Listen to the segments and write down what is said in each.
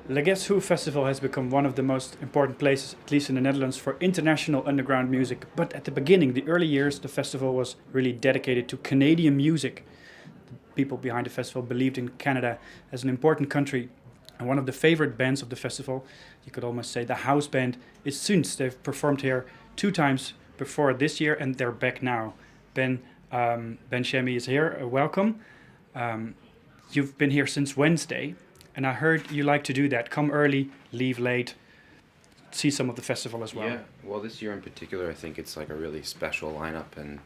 The Guess Who Festival has become one of the most important places, at least in the Netherlands, for international underground music. But at the beginning, the early years, the festival was really dedicated to Canadian music. The people behind the festival believed in Canada as an important country. And one of the favorite bands of the festival, you could almost say the house band, is Suuns. They've performed here 2 times before this year, and they're back now. Ben Shemie is here. Welcome. You've been here since Wednesday. And I heard you like to do that. Come early, leave late, see some of the festival as well. Yeah, well, this year in particular, I think it's like a really special lineup, and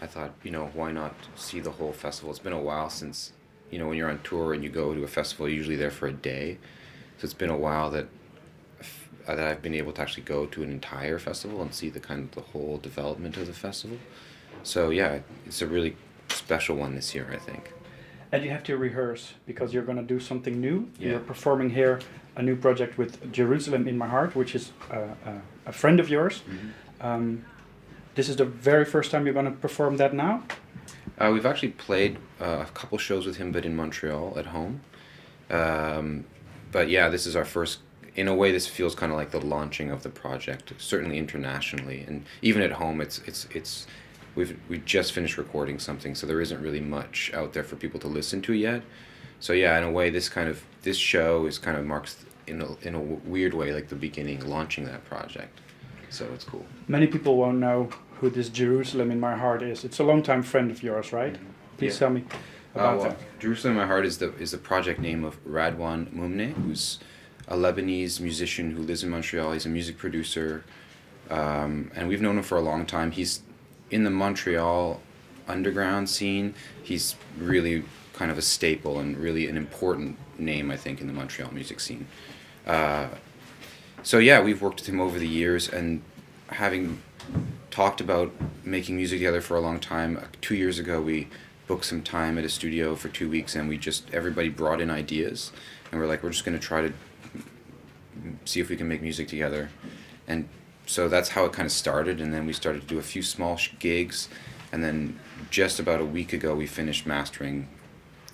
I thought, why not see the whole festival? It's been a while since, when you're on tour and you go to a festival, you're usually there for a day. So it's been a while that I've been able to actually go to an entire festival and see the whole development of the festival. So yeah, it's a really special one this year, I think. And you have to rehearse because you're going to do something new. Yeah. You're performing here a new project with Jerusalem in My Heart, which is a friend of yours. Mm-hmm. This is the very first time you're going to perform that now? We've actually played a couple shows with him, but in Montreal at home. But yeah, this is our first. In a way, this feels kind of like the launching of the project, certainly internationally, and even at home, it's. We just finished recording something, so there isn't really much out there for people to listen to yet. So yeah, in a way, this show is kind of marks in a weird way like the beginning, launching that project. So it's cool. Many people won't know who this Jerusalem in My Heart is. It's a longtime friend of yours, right? Please tell me about that. Jerusalem in My Heart is the project name of Radwan Mumne, who's a Lebanese musician who lives in Montreal. He's a music producer, and we've known him for a long time. He's in the Montreal underground scene. He's really kind of a staple and really an important name, I think, in the Montreal music scene. So yeah, we've worked with him over the years, and having talked about making music together for a long time, 2 years ago we booked some time at a studio for 2 weeks, and everybody brought in ideas, and we're just going to try to see if we can make music together. And so that's how it kind of started, and then we started to do a few small gigs, and then just about a week ago we finished mastering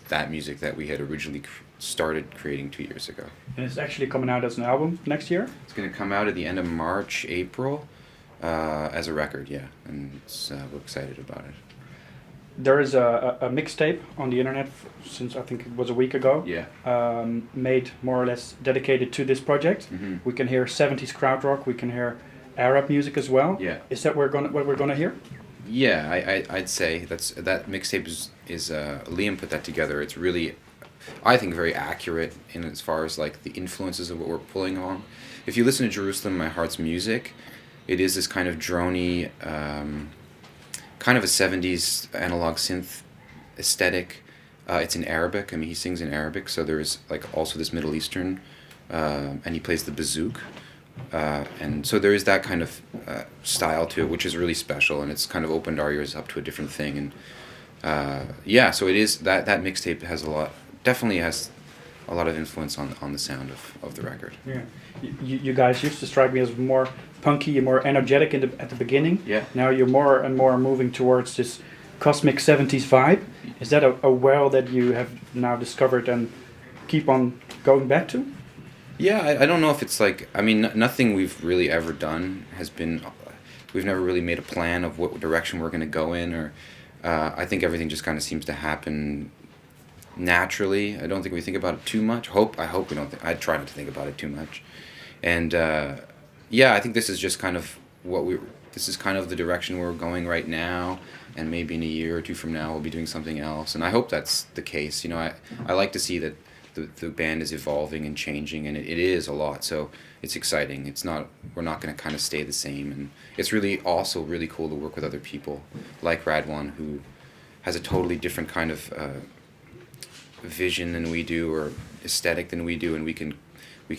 that music that we had originally started creating 2 years ago. And it's actually coming out as an album next year? It's going to come out at the end of March, April, as a record, yeah, and we're excited about it. There is a mixtape on the internet since I think it was a week ago. Yeah. Made more or less dedicated to this project. Mm-hmm. We can hear 70s crowd rock. We can hear Arab music as well. Yeah. Is that what we're gonna hear? Yeah, I'd say that mixtape is Liam put that together. It's really, I think, very accurate in as far as like the influences of what we're pulling on. If you listen to Jerusalem, My Heart's music, it is this kind of drony, kind of a 70s analog synth aesthetic. It's in Arabic. I mean, he sings in Arabic, so there's like also this Middle Eastern, and he plays the bazouk. And so there is that kind of style to it, which is really special, and it's kind of opened our ears up to a different thing. And so it is that mixtape definitely has a lot of influence on the sound of the record. Yeah, you guys used to strike me as more punky and more energetic at the beginning. Yeah. Now you're more and more moving towards this cosmic 70s vibe. Is that a well that you have now discovered and keep on going back to? Yeah, I don't know if it's like, I mean, nothing we've really ever done has been, we've never really made a plan of what direction we're going to go in, or I think everything just kind of seems to happen naturally. I don't think we think about it too much. I hope we don't, I try not to think about it too much. And I think this is just kind of this is kind of the direction we're going right now, and maybe in a year or two from now we'll be doing something else, and I hope that's the case. I like to see that the band is evolving and changing, and it is a lot, so it's exciting. We're not going to kind of stay the same, and it's really also really cool to work with other people like Radwan, who has a totally different kind of vision than we do, or aesthetic than we do, and we can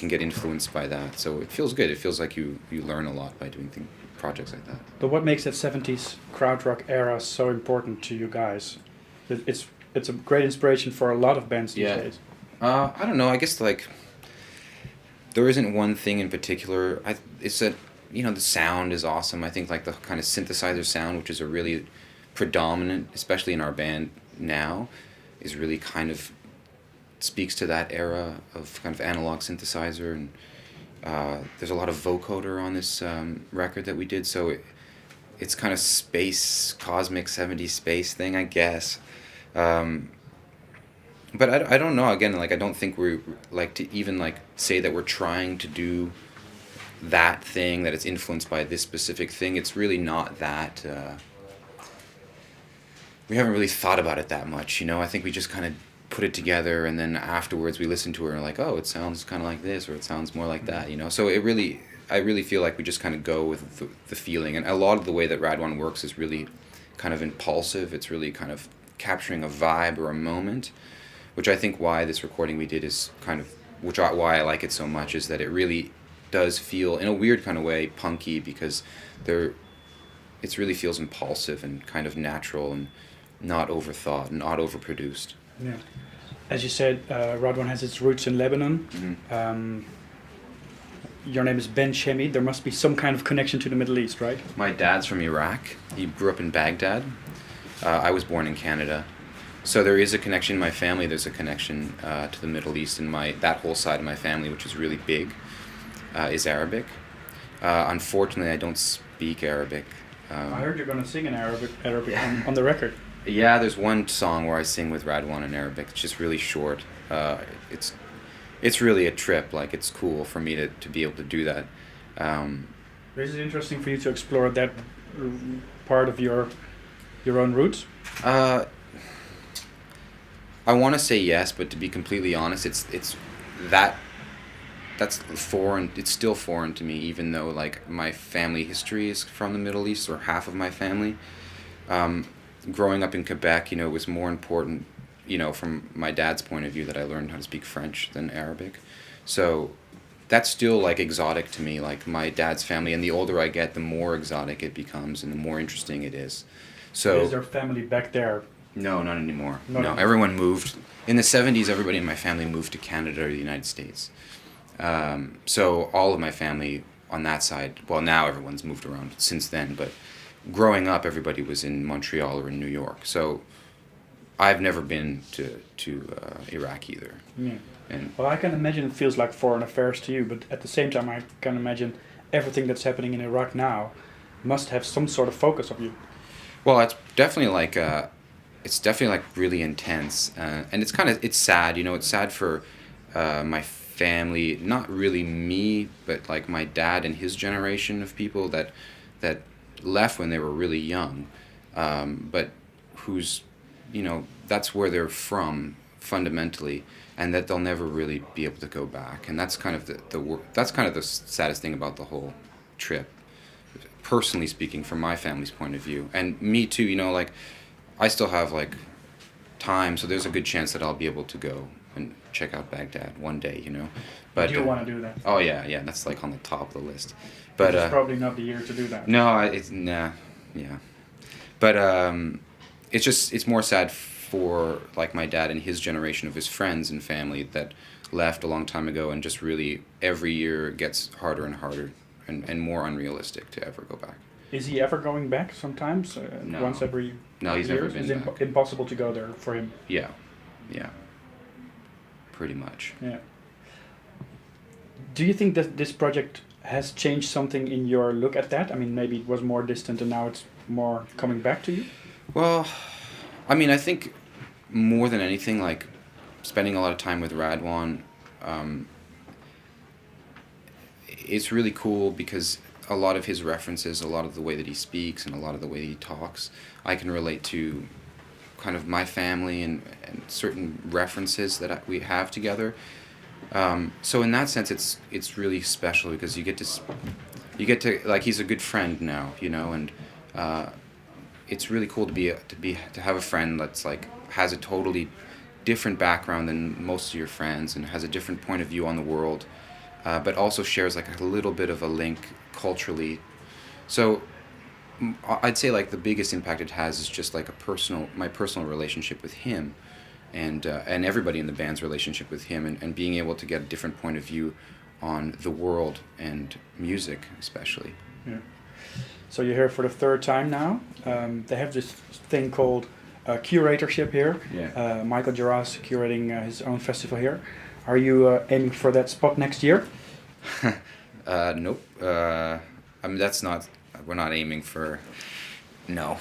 get influenced by that. So it feels good. It feels like you learn a lot by doing projects like that. But what makes that 70s crowd rock era so important to you guys? It's a great inspiration for a lot of bands these days. I don't know. I guess like there isn't one thing in particular. It's that the sound is awesome. I think like the kind of synthesizer sound, which is a really predominant, especially in our band now, is really kind of speaks to that era of kind of analog synthesizer, and there's a lot of vocoder on this record that we did, so it's kind of space, cosmic 70s space thing, I guess. But I don't know, again, like I don't think we're like to even like say that we're trying to do that thing, that it's influenced by this specific thing. It's really not that. We haven't really thought about it that much, you know. I think we just kind of put it together, and then afterwards we listen to it and are like, oh, it sounds kind of like this, or it sounds more like that, you know. So I really feel like we just kind of go with the feeling, and a lot of the way that Radwan works is really kind of impulsive. It's really kind of capturing a vibe or a moment, which I think why this recording we did is kind of, why I like it so much, is that it really does feel, in a weird kind of way, punky, because it really feels impulsive and kind of natural and not overthought and not overproduced. Yeah. As you said, Radwan has its roots in Lebanon. Mm-hmm. Your name is Ben Shemie. There must be some kind of connection to the Middle East, right? My dad's from Iraq. He grew up in Baghdad. I was born in Canada. So there is a connection in my family. There's a connection to the Middle East, and that whole side of my family, which is really big, is Arabic. Unfortunately, I don't speak Arabic. I heard you're going to sing in Arabic on the record. Yeah, there's one song where I sing with Radwan in Arabic. It's just really short. It's really a trip. Like, it's cool for me to be able to do that. Is it interesting for you to explore that part of your own roots? I want to say yes, but to be completely honest, that's foreign. It's still foreign to me, even though like my family history is from the Middle East, or half of my family. Growing up in Quebec, you know, it was more important, you know, from my dad's point of view, that I learned how to speak French than Arabic. So that's still like exotic to me, like my dad's family. And the older I get, the more exotic it becomes and the more interesting it is. So is there family back there? No, not anymore. No, everyone moved. In the 70s, everybody in my family moved to Canada or the United States. So all of my family on that side, well, now everyone's moved around since then, but growing up, everybody was in Montreal or in New York. So I've never been to Iraq either. Yeah. And well, I can imagine it feels like foreign affairs to you, but at the same time, I can imagine everything that's happening in Iraq now must have some sort of focus of you. Well, it's definitely like really intense, and it's sad. You know, it's sad for my family, not really me, but like my dad and his generation of people that left when they were really young, but who's, you know, that's where they're from fundamentally, and that they'll never really be able to go back. And that's kind of that's kind of the saddest thing about the whole trip, personally speaking, from my family's point of view. And me too, you know, like I still have like time, so there's a good chance that I'll be able to go and check out Baghdad one day, you know. But do you want to do that? Oh yeah, that's like on the top of the list. But it's probably not the year to do that. No, yeah. But it's more sad for like my dad and his generation of his friends and family that left a long time ago, and just really every year gets harder and harder and more unrealistic to ever go back. Is he ever going back sometimes? No. Once every No, he's years? never been Is back. Impossible to go there for him? Yeah. Pretty much. Yeah. Do you think that this project has changed something in your look at that? I mean, maybe it was more distant and now it's more coming back to you? Well, I mean, I think more than anything, like spending a lot of time with Radwan, it's really cool because a lot of his references, a lot of the way that he speaks and a lot of the way he talks, I can relate to kind of my family and certain references that we have together. So in that sense, it's really special because you get to like, he's a good friend now, you know, and it's really cool to have a friend that's like has a totally different background than most of your friends and has a different point of view on the world, but also shares like a little bit of a link culturally. So I'd say like the biggest impact it has is just like my personal relationship with him, and everybody in the band's relationship with him, and being able to get a different point of view on the world and music especially. Yeah. So you're here for the third time now. They have this thing called curatorship here. Yeah. Michael Gerard's curating his own festival here. Are you aiming for that spot next year? Nope. I mean, that's not. We're not aiming for. No.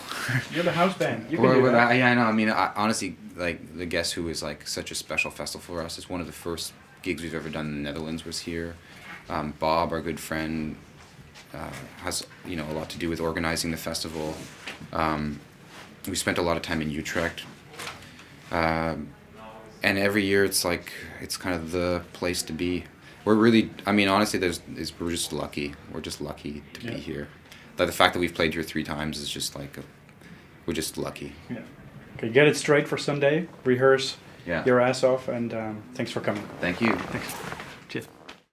You're the house band. You can do that. I know. I mean, honestly, like the Guess Who is like such a special festival for us. It's one of the first gigs we've ever done in the Netherlands was here. Bob, our good friend, has a lot to do with organizing the festival. We spent a lot of time in Utrecht, and every year it's kind of the place to be. We're really, I mean, honestly, we're just lucky. We're just lucky to be here. Like the fact that we've played here 3 times is just we're just lucky. Yeah. Okay, get it straight for Sunday. Rehearse Yeah. your ass off, and thanks for coming. Thank you. Thanks.